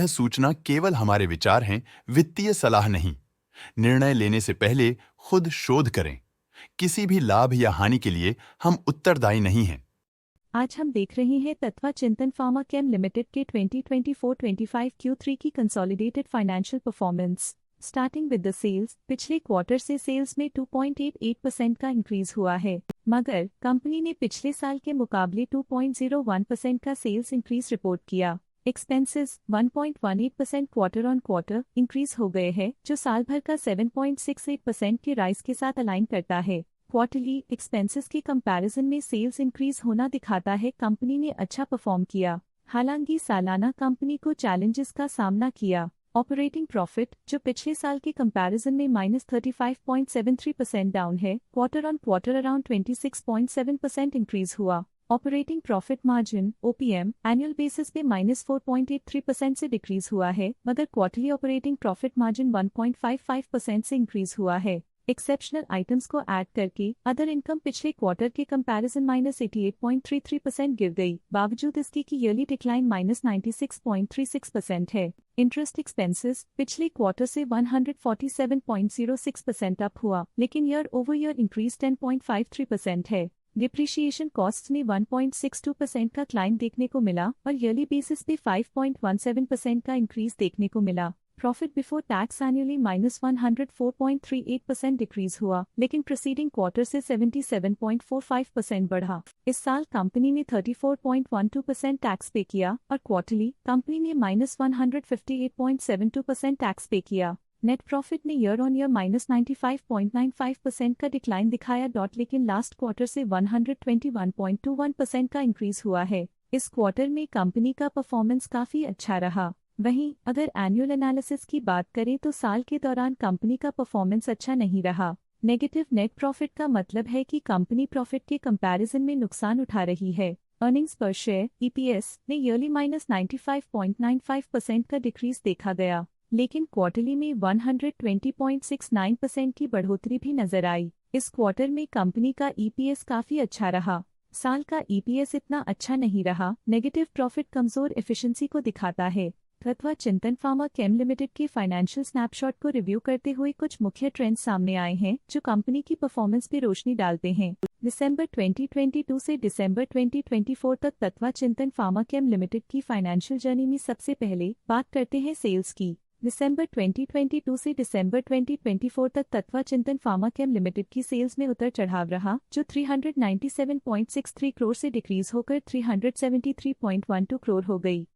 सूचना केवल हमारे विचार हैं, वित्तीय सलाह नहीं। निर्णय लेने से पहले खुद शोध करें। किसी भी लाभ या हानि के लिए हम उत्तरदायी नहीं हैं। आज हम देख रहे हैं तत्वा चिंतन फार्मा केम लिमिटेड के 2024-25 Q3 की consolidated financial performance. Starting with the sales, पिछले क्वार्टर से सेल्स में 2.88% का इंक्रीज हुआ है, मगर कंपनी ने पिछले साल के मुकाबले 2.01% का सेल्स इंक्रीज रिपोर्ट किया। Expenses 1.18% quarter on quarter increase हो गए हैं, जो साल भर का 7.68% के राइज के साथ अलाइन करता है। क्वार्टरली एक्सपेंसेस के कंपैरिजन में सेल्स इंक्रीज होना दिखाता है कंपनी ने अच्छा परफॉर्म किया। हालांकि सालाना कंपनी को चैलेंजेस का सामना किया। ऑपरेटिंग प्रॉफिट, जो पिछले साल के कंपैरिजन में -35.73% डाउन है, quarter on quarter around 26.7% increase हुआ। Operating profit margin OPM annual basis पे -4.83% से डिक्रीज हुआ है, मगर क्वार्टरली ऑपरेटिंग प्रॉफिट मार्जिन 1.55% से इंक्रीज हुआ है। एक्सेप्शनल आइटम्स को ऐड करके अदर इनकम पिछले क्वार्टर के कंपैरिजन -88.33% गिर गई, बावजूद इसकी कि ईयरली डिक्लाइन -96.36% है। इंटरेस्ट एक्सपेंसेस पिछले क्वार्टर से 147.06% अप हुआ, लेकिन ईयर ओवर ईयर इंक्रीज 10.53% है। डिप्रिशिएशन कॉस्ट्स में 1.62% का क्लाइम देखने को मिला और ईयरली बेसिस पे 5.17% का इंक्रीज देखने को मिला। Profit before tax annually -104.38% decrease हुआ, लेकिन प्रीसीडिंग क्वार्टर से 77.45% बढ़ा। इस साल कंपनी ने 34.12% टैक्स पे किया और क्वार्टरली कंपनी ने -158.72% टैक्स पे किया। नेट प्रॉफिट ने ईयर ऑन ईयर -95.95% का डिक्लाइन दिखाया, लेकिन लास्ट क्वार्टर से 121.21% का इंक्रीज हुआ है। इस क्वार्टर में कंपनी का परफॉर्मेंस काफी अच्छा रहा। वहीं अगर एनुअल एनालिसिस की बात करें तो साल के दौरान कंपनी का परफॉर्मेंस अच्छा नहीं रहा। नेगेटिव नेट प्रॉफिट का मतलब है कि कंपनी प्रॉफिट के कंपैरिजन में नुकसान उठा रही है। अर्निंग्स पर शेयर EPS ने ईयरली -95.95% का डिक्रीज देखा गया, लेकिन क्वार्टरली में 120.69% की बढ़ोतरी भी नजर आई। इस क्वार्टर में कंपनी का EPS काफी अच्छा रहा। साल का EPS इतना अच्छा नहीं रहा। नेगेटिव प्रॉफिट कमजोर एफिशिएंसी को दिखाता है। तत्वा चिंतन फार्मा केम लिमिटेड के फाइनेंशियल स्नैपशॉट को रिव्यू करते हुए कुछ मुख्य ट्रेंड्स सामने आए हैं जो कंपनी की परफॉर्मेंस पे रोशनी डालते हैं। दिसंबर 2022 से दिसंबर 2024 तक तत्वा चिंतन फार्मा केम लिमिटेड की फाइनेंशियल जर्नी में सबसे पहले बात करते हैं सेल्स की। दिसंबर 2022 से दिसंबर 2024 तक तत्वा चिंतन फार्मा केम लिमिटेड की सेल्स में उतर चढ़ाव रहा, जो 397.63 करोड़ से डिक्रीज होकर 373.12 करोड़ हो गई।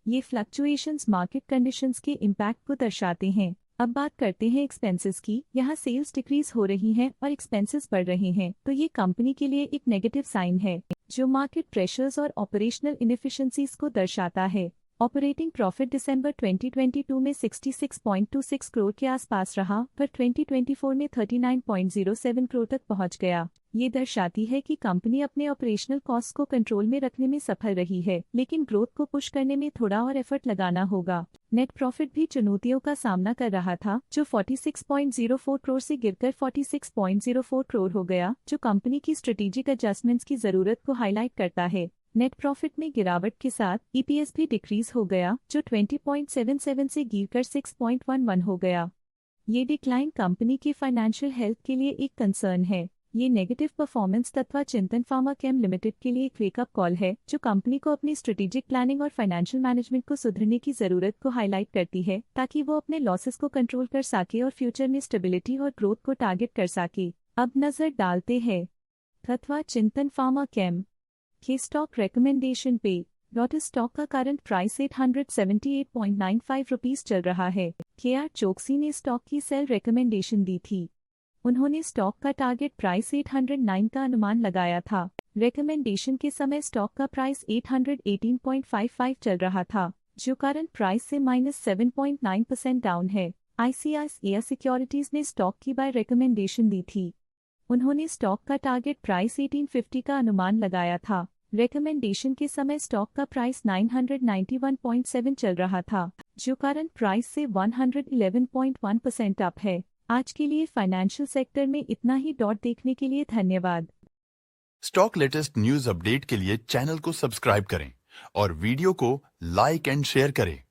ये फ्लक्चुएशंस मार्केट कंडीशंस के इम्पैक्ट को दर्शाते हैं। अब बात करते हैं एक्सपेंसेस की। यहाँ सेल्स डिक्रीज हो रही हैं और एक्सपेंसेस बढ़ रहे हैं, तो ये कंपनी के लिए एक नेगेटिव साइन है, जो मार्केट प्रेशर्स और ऑपरेशनल इनएफिशिएंसीज को दर्शाता है। ऑपरेटिंग प्रॉफिट दिसंबर 2022 में 66.26 करोड़ के आसपास रहा, पर 2024 में 39.07 करोड़ तक पहुंच गया। ये दर्शाती है कि कंपनी अपने ऑपरेशनल कॉस्ट को कंट्रोल में रखने में सफल रही है, लेकिन ग्रोथ को पुश करने में थोड़ा और एफर्ट लगाना होगा। नेट प्रॉफिट भी चुनौतियों का सामना कर रहा था, जो 46.04 करोड़ से गिरकर 46.04 करोड़ हो गया, जो कंपनी की स्ट्रेटेजिक एडजस्टमेंट्स की जरूरत को हाईलाइट करता है। नेट प्रॉफिट में गिरावट के साथ EPS भी डिक्रीज हो गया, जो 20.77 से गिरकर 6.11 हो गया। ये डिक्लाइन कंपनी की फाइनेंशियल हेल्थ के लिए एक कंसर्न है। ये नेगेटिव परफॉर्मेंस तत्वा चिंतन फार्मा केम लिमिटेड के लिए एक वेकअप कॉल है, जो कंपनी को अपनी स्ट्रेटेजिक प्लानिंग और फाइनेंशियल मैनेजमेंट को सुधरने की जरूरत को हाईलाइट करती है, ताकि वो अपने लॉसेस को कंट्रोल कर सके और फ्यूचर में स्टेबिलिटी और ग्रोथ को टारगेट कर सके। अब नजर डालते हैं तत्वा चिंतन फार्मा केम के स्टॉक रिकमेंडेशन पे। लॉटस स्टॉक का करंट प्राइस 878.95 रुपीस चल रहा है। KR चोकसी ने स्टॉक की सेल रिकमेंडेशन दी थी। उन्होंने स्टॉक का टारगेट प्राइस 809 का अनुमान लगाया था। रिकमेंडेशन के समय स्टॉक का प्राइस 818.55 चल रहा था, जो करंट प्राइस से -7.9% डाउन है। ICICI सिक्योरिटीज ने स्टॉक की बाय रिकमेंडेशन दी थी। उन्होंने स्टॉक का टारगेट प्राइस 1850 का अनुमान लगाया था। रिकमेंडेशन के समय स्टॉक का प्राइस 991.7 चल रहा था, जो करंट प्राइस से 111.1% अप है। आज के लिए फाइनेंशियल सेक्टर में इतना ही। देखने के लिए धन्यवाद। स्टॉक लेटेस्ट न्यूज अपडेट के लिए चैनल को सब्सक्राइब करें और वीडियो को लाइक एंड शेयर करें।